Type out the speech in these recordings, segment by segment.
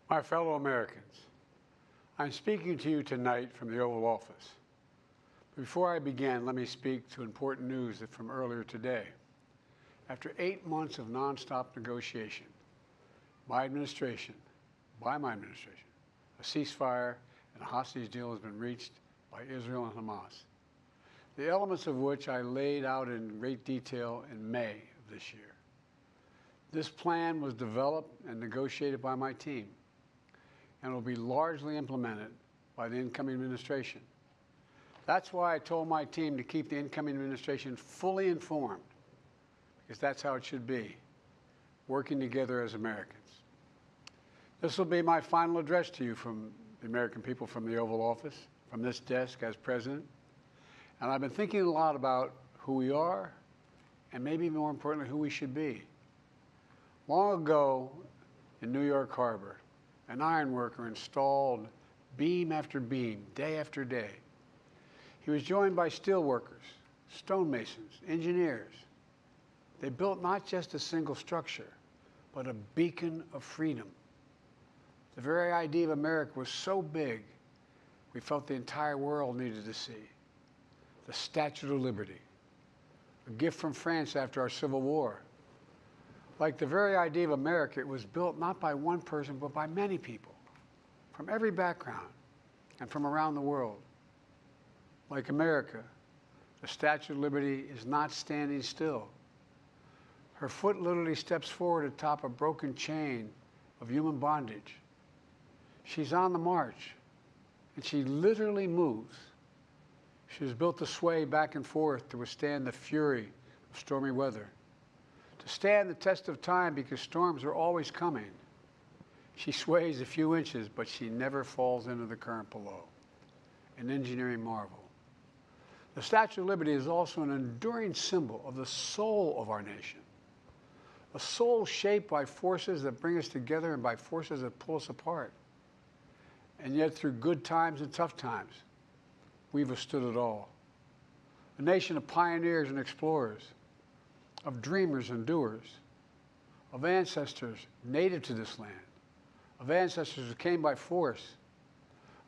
My fellow Americans, I'm speaking to you tonight from the Oval Office. Before I begin, let me speak to important news from earlier today. After 8 months of nonstop negotiation, by my administration, a ceasefire and a hostage deal has been reached by Israel and Hamas, the elements of which I laid out in great detail in May of this year. This plan was developed and negotiated by my team and will be largely implemented by the incoming administration. That's why I told my team to keep the incoming administration fully informed, because that's how it should be, working together as Americans. This will be my final address to you from the American people from the Oval Office, from this desk as president. And I've been thinking a lot about who we are and maybe more importantly, who we should be. Long ago in New York Harbor, an ironworker installed beam after beam, day after day. He was joined by steel workers, stonemasons, engineers. They built not just a single structure, but a beacon of freedom. The very idea of America was so big, we felt the entire world needed to see. The Statue of Liberty, a gift from France after our Civil War. Like the very idea of America, it was built not by one person, but by many people, from every background and from around the world. Like America, the Statue of Liberty is not standing still. Her foot literally steps forward atop a broken chain of human bondage. She's on the march, and she literally moves. She was built to sway back and forth to withstand the fury of stormy weather, to stand the test of time because storms are always coming. She sways a few inches, but she never falls into the current below. An engineering marvel. The Statue of Liberty is also an enduring symbol of the soul of our nation, a soul shaped by forces that bring us together and by forces that pull us apart. And yet, through good times and tough times, we've withstood it all. A nation of pioneers and explorers, of dreamers and doers, of ancestors native to this land, of ancestors who came by force,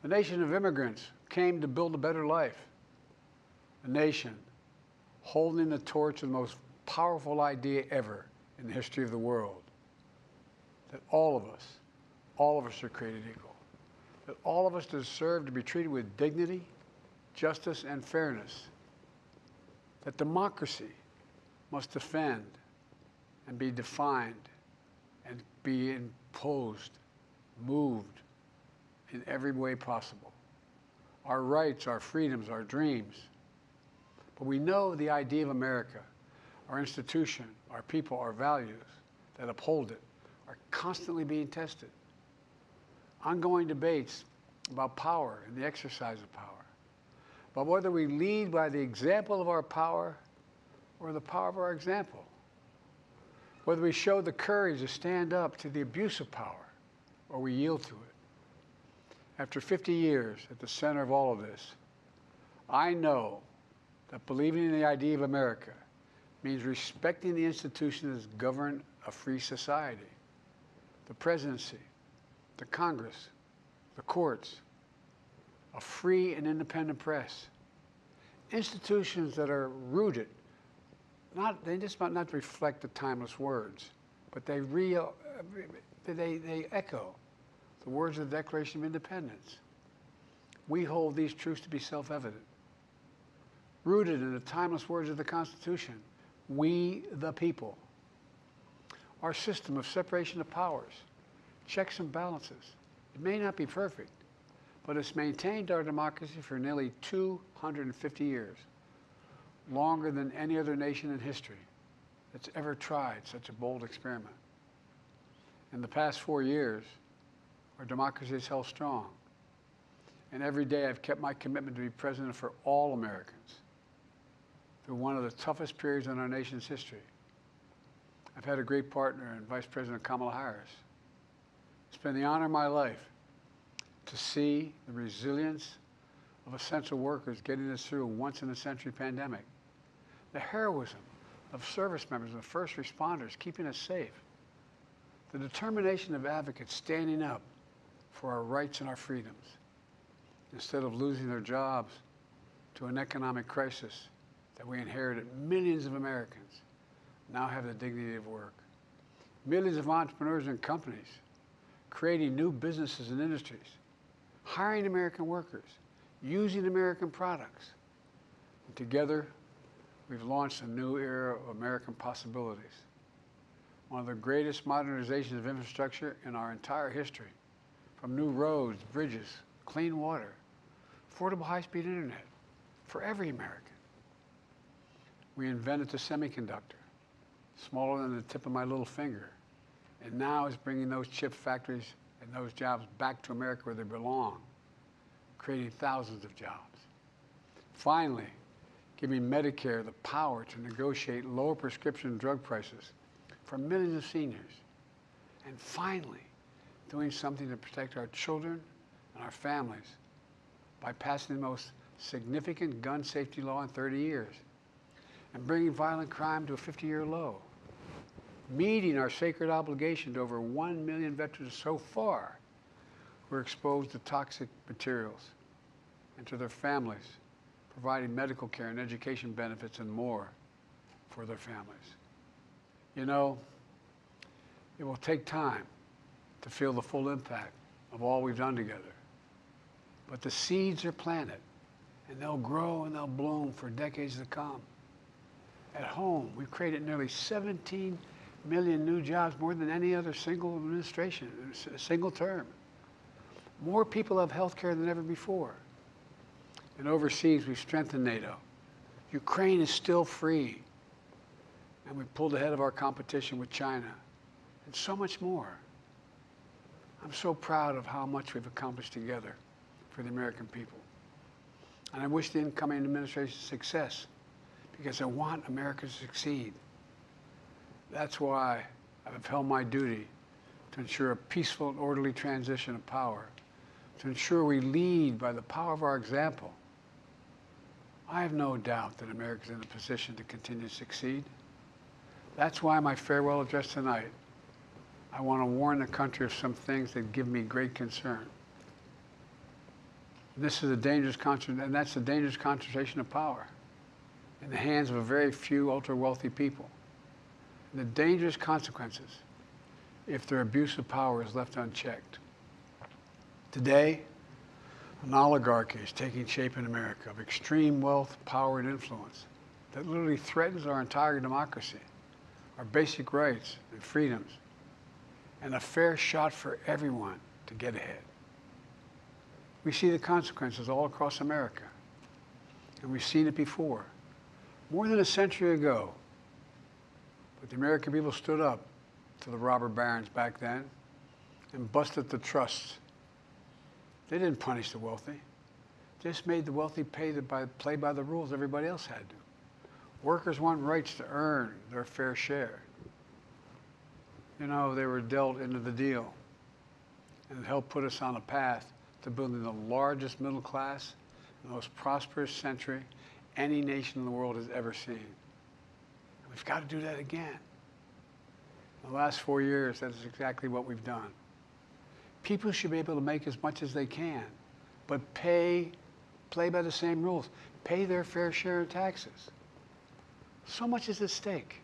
a nation of immigrants who came to build a better life, a nation holding the torch of the most powerful idea ever in the history of the world, that all of us are created equal, that all of us deserve to be treated with dignity, justice, and fairness, that democracy must defend and be defined and be imposed, moved in every way possible. Our rights, our freedoms, our dreams. But we know the idea of America, our institution, our people, our values that uphold it are constantly being tested. Ongoing debates about power and the exercise of power, but whether we lead by the example of our power or the power of our example, whether we show the courage to stand up to the abuse of power or we yield to it. After 50 years at the center of all of this, I know that believing in the idea of America means respecting the institutions that govern a free society, the presidency, the Congress, the courts, a free and independent press, institutions that are rooted, they just might not reflect the timeless words, but they echo the words of the Declaration of Independence. We hold these truths to be self-evident. Rooted in the timeless words of the Constitution, we the people. Our system of separation of powers, checks and balances. It may not be perfect, but it's maintained our democracy for nearly 250 years, longer than any other nation in history that's ever tried such a bold experiment. In the past 4 years, our democracy has held strong. And every day I've kept my commitment to be president for all Americans through one of the toughest periods in our nation's history. I've had a great partner in Vice President Kamala Harris. It's been the honor of my life to see the resilience of essential workers getting us through a once-in-a-century pandemic, the heroism of service members and first responders keeping us safe, the determination of advocates standing up for our rights and our freedoms, instead of losing their jobs to an economic crisis that we inherited. Millions of Americans now have the dignity of work. Millions of entrepreneurs and companies creating new businesses and industries, hiring American workers, using American products. And together, we've launched a new era of American possibilities. One of the greatest modernizations of infrastructure in our entire history, from new roads, bridges, clean water, affordable high-speed internet for every American. We invented the semiconductor, smaller than the tip of my little finger, and now is bringing those chip factories and those jobs back to America where they belong, creating thousands of jobs. Finally, giving Medicare the power to negotiate lower prescription drug prices for millions of seniors. And finally, doing something to protect our children and our families by passing the most significant gun safety law in 30 years and bringing violent crime to a 50-year low, meeting our sacred obligation to over 1 million veterans so far who are exposed to toxic materials, and to their families, providing medical care and education benefits and more for their families. You know, it will take time to feel the full impact of all we've done together. But the seeds are planted, and they'll grow and they'll bloom for decades to come. At home, we've created nearly 17 million new jobs, more than any other single administration, a single term. More people have health care than ever before. And overseas, we've strengthened NATO. Ukraine is still free. And we've pulled ahead of our competition with China, and so much more. I'm so proud of how much we've accomplished together for the American people. And I wish the incoming administration success, because I want America to succeed. That's why I've upheld my duty to ensure a peaceful and orderly transition of power, to ensure we lead by the power of our example. I have no doubt that America is in a position to continue to succeed. That's why my farewell address tonight, I want to warn the country of some things that give me great concern. This is a dangerous and that's a dangerous concentration of power in the hands of a very few ultra-wealthy people. And the dangerous consequences if their abuse of power is left unchecked. Today, an oligarchy is taking shape in America of extreme wealth, power, and influence that literally threatens our entire democracy, our basic rights and freedoms, and a fair shot for everyone to get ahead. We see the consequences all across America, and we've seen it before, more than a century ago. But the American people stood up to the robber barons back then and busted the trusts. They didn't punish the wealthy. They just made the wealthy play by the rules everybody else had to. Workers want rights to earn their fair share. You know, they were dealt into the deal, and it helped put us on a path to building the largest middle class, the most prosperous century any nation in the world has ever seen. And we've got to do that again. In the last 4 years, that is exactly what we've done. People should be able to make as much as they can, but play by the same rules. Pay their fair share of taxes. So much is at stake.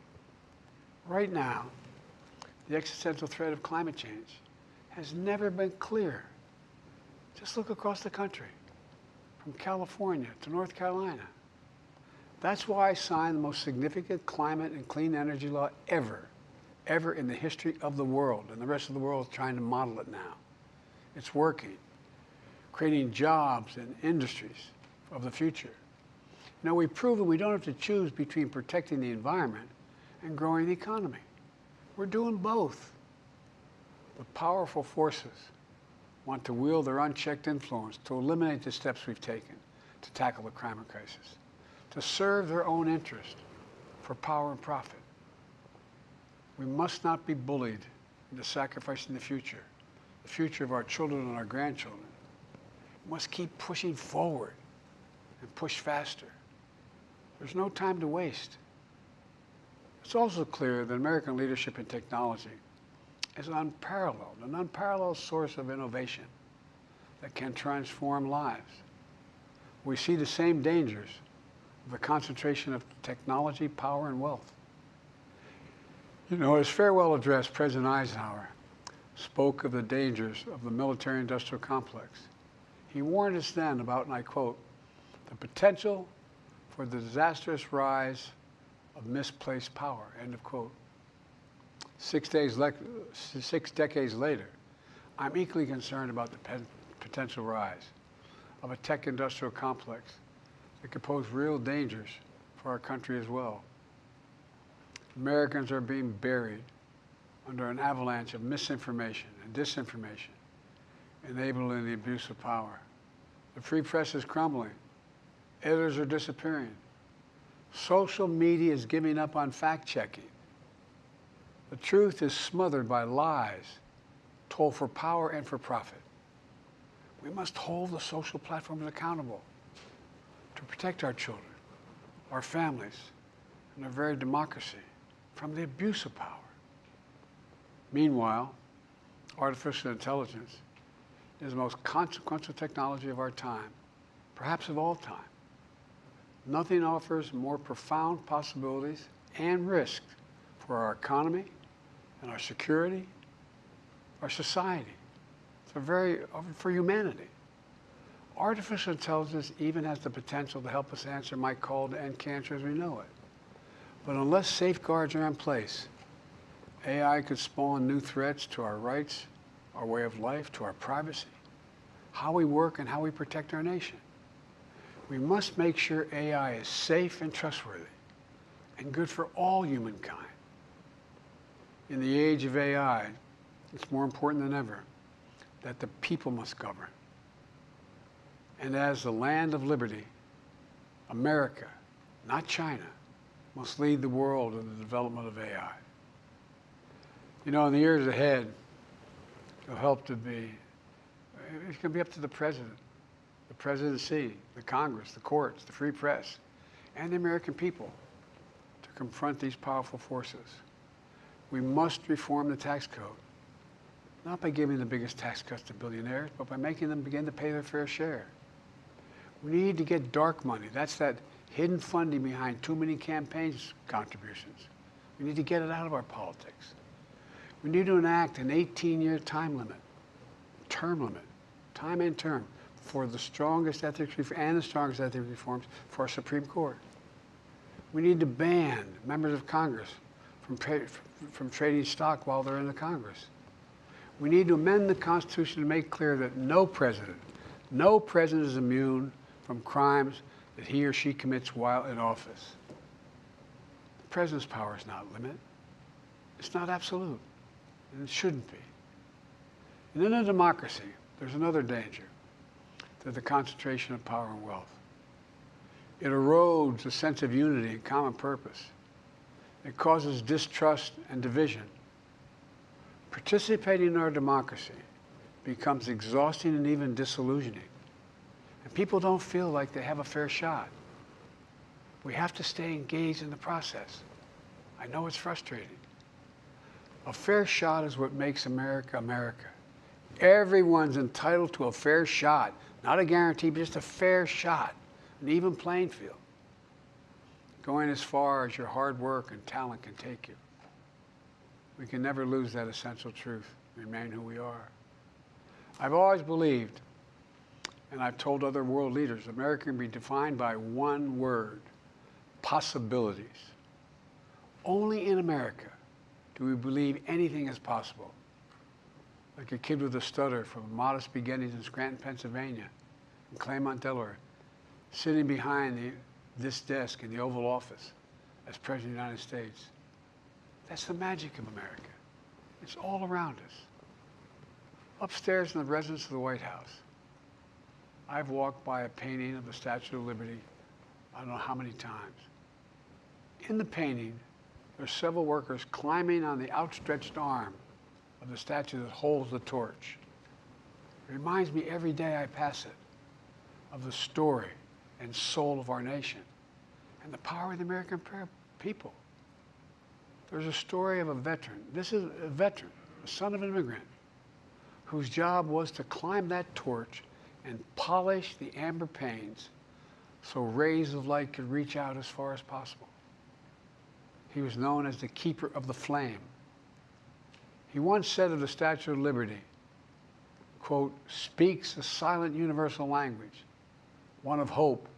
Right now, the existential threat of climate change has never been clearer. Just look across the country, from California to North Carolina. That's why I signed the most significant climate and clean energy law ever in the history of the world, and the rest of the world is trying to model it now. It's working, creating jobs and industries of the future. Now, we've proven we don't have to choose between protecting the environment and growing the economy. We're doing both. But powerful forces want to wield their unchecked influence to eliminate the steps we've taken to tackle the climate crisis, to serve their own interest for power and profit. We must not be bullied into sacrificing the future of our children and our grandchildren. We must keep pushing forward and push faster. There's no time to waste. It's also clear that American leadership in technology is an unparalleled source of innovation that can transform lives. We see the same dangers of the concentration of technology, power, and wealth. You know, his farewell address, President Eisenhower spoke of the dangers of the military-industrial complex. He warned us then about, and I quote, the potential for the disastrous rise of misplaced power, end of quote. 6 decades later, I'm equally concerned about the potential rise of a tech-industrial complex that could pose real dangers for our country as well. Americans are being buried under an avalanche of misinformation and disinformation, enabling the abuse of power. The free press is crumbling. Editors are disappearing. Social media is giving up on fact-checking. The truth is smothered by lies told for power and for profit. We must hold the social platforms accountable to protect our children, our families, and our very democracy from the abuse of power. Meanwhile, artificial intelligence is the most consequential technology of our time, perhaps of all time. Nothing offers more profound possibilities and risks for our economy and our security, our society, for humanity. Artificial intelligence even has the potential to help us answer my call to end cancer as we know it. But unless safeguards are in place, AI could spawn new threats to our rights, our way of life, to our privacy, how we work, and how we protect our nation. We must make sure AI is safe and trustworthy and good for all humankind. In the age of AI, it's more important than ever that the people must govern. And as the land of liberty, America, not China, must lead the world in the development of AI. You know, in the years ahead, it'll help to be, it's going to be up to the president, the presidency, the Congress, the courts, the free press, and the American people to confront these powerful forces. We must reform the tax code, not by giving the biggest tax cuts to billionaires, but by making them begin to pay their fair share. We need to get dark money. That's that hidden funding behind too many campaigns contributions. We need to get it out of our politics. We need to enact an 18-year time limit, time and term, for the strongest ethics and the strongest ethics reforms for our Supreme Court. We need to ban members of Congress from trading stock while they're in the Congress. We need to amend the Constitution to make clear that no president is immune from crimes that he or she commits while in office. The president's power is not limited. It's not absolute, and it shouldn't be. And in a democracy, there's another danger to the concentration of power and wealth. It erodes a sense of unity and common purpose. It causes distrust and division. Participating in our democracy becomes exhausting and even disillusioning. And people don't feel like they have a fair shot. We have to stay engaged in the process. I know it's frustrating. A fair shot is what makes America, America. Everyone's entitled to a fair shot. Not a guarantee, but just a fair shot, an even playing field. Going as far as your hard work and talent can take you. We can never lose that essential truth, remain who we are. I've always believed, and I've told other world leaders, America can be defined by one word: possibilities. Only in America do we believe anything is possible. Like a kid with a stutter from modest beginnings in Scranton, Pennsylvania, and Claremont, Delaware, sitting behind this desk in the Oval Office as President of the United States. That's the magic of America. It's all around us. Upstairs in the residence of the White House, I've walked by a painting of the Statue of Liberty I don't know how many times. In the painting, there's several workers climbing on the outstretched arm of the statue that holds the torch. It reminds me every day I pass it of the story and soul of our nation and the power of the American people. There's a story of a veteran. This is a veteran the son of an immigrant, whose job was to climb that torch and polish the amber panes so rays of light could reach out as far as possible. He was known as the keeper of the flame. He once said of the Statue of Liberty, quote, "speaks a silent universal language, one of hope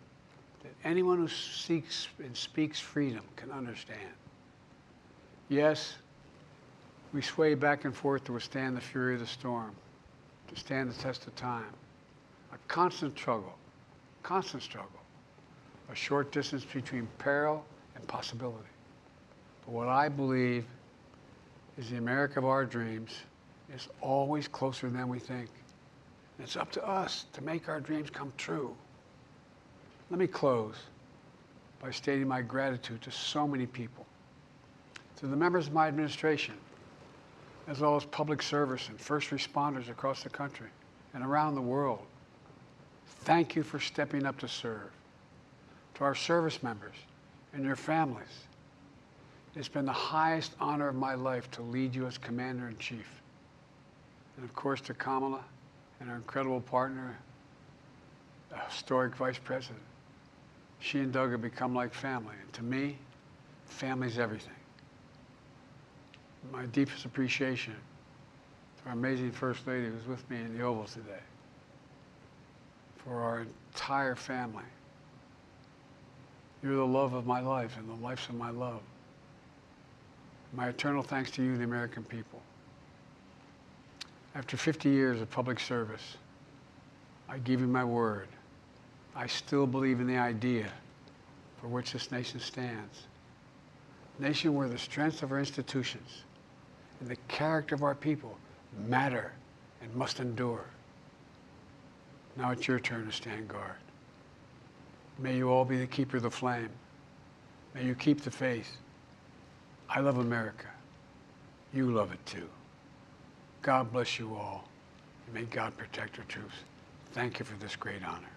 that anyone who seeks and speaks freedom can understand." Yes, we sway back and forth to withstand the fury of the storm, to stand the test of time. A constant struggle, a short distance between peril and possibility. But what I believe is the America of our dreams is always closer than we think. And it's up to us to make our dreams come true. Let me close by stating my gratitude to so many people, to the members of my administration, as well as public service and first responders across the country and around the world. Thank you for stepping up to serve. To our service members and your families, it's been the highest honor of my life to lead you as Commander-in-Chief. And of course to Kamala and our incredible partner, the historic Vice President. She and Doug have become like family. And to me, family's everything. My deepest appreciation to our amazing First Lady who's with me in the Oval today, for our entire family. You're the love of my life and the lives of my love. My eternal thanks to you, the American people. After 50 years of public service, I give you my word. I still believe in the idea for which this nation stands. A nation where the strength of our institutions and the character of our people matter and must endure. Now it's your turn to stand guard. May you all be the keeper of the flame. May you keep the faith. I love America. You love it too. God bless you all. And may God protect our troops. Thank you for this great honor.